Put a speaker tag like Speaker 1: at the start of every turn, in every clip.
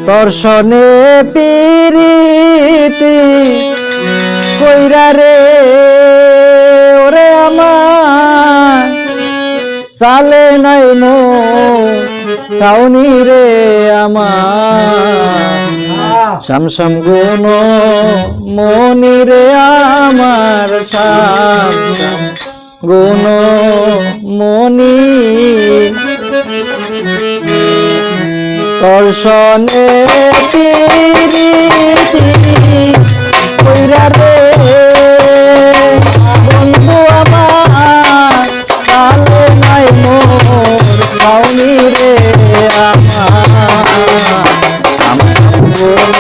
Speaker 1: দর্শনে পিরিতি কইরা রে ওরে আমার চালে নাই মো সাউনি রে আমার শামশাম গুণ মনি রে আমার শামশাম গুণ মনি দর্শনে পিরিতি কইরা রে বন্ধু আমার চালে নাই মোর সাউনি রে আমার শামশাম গুণ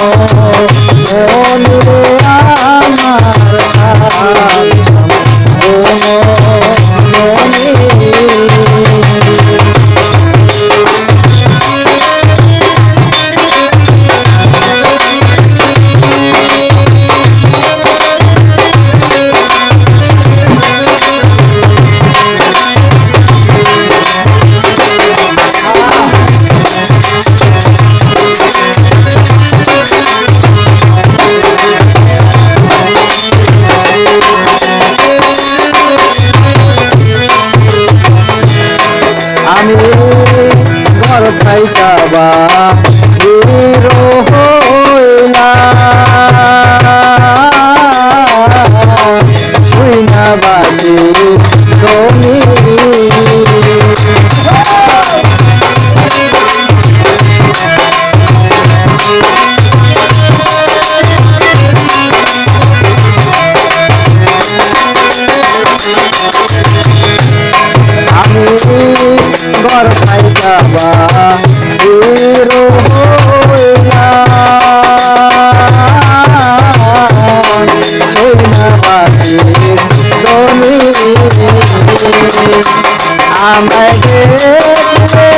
Speaker 1: মনি রে আমার শামশাম গুণ মনি ঘর খাইতাবা হিরো হইলা শুইনা বাসি তুমি ঘর খাইতাবা হিরো হইলা শুইনা বাসি তুমি আমায় দেখলে লোকে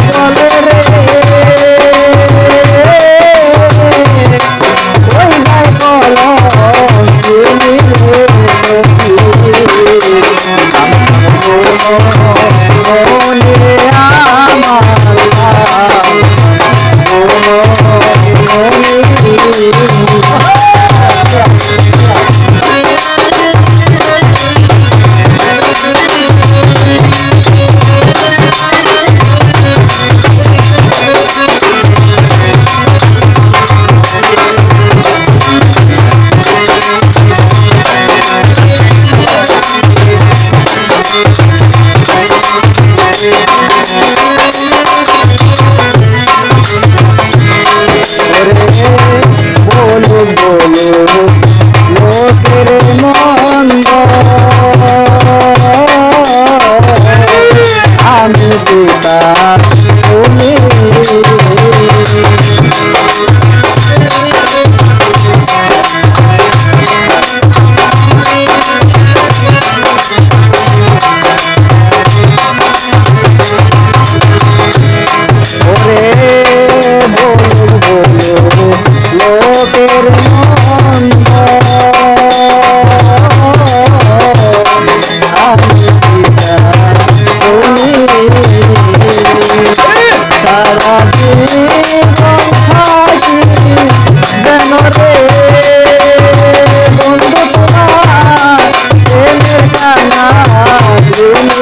Speaker 1: বলে রে ওই ভাই কলম তুমি রে মনি রে আমার বলো বলো লোকের মন্দ আমি পিতা তুমি লোকের মন্দ আমি পিতা তুমি সারা জীবন থাকি যেন রে বন্ধু তোমার প্রেমের কানা তুমি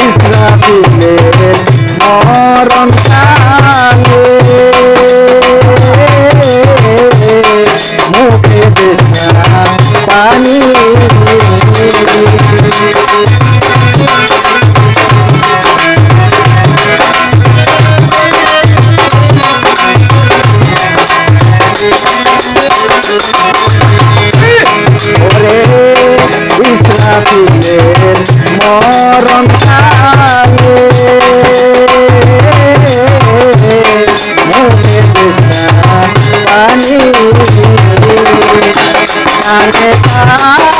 Speaker 1: ইসরাফিলের মরণ কালে মুখে দেশা পানি ওরে প্রাণে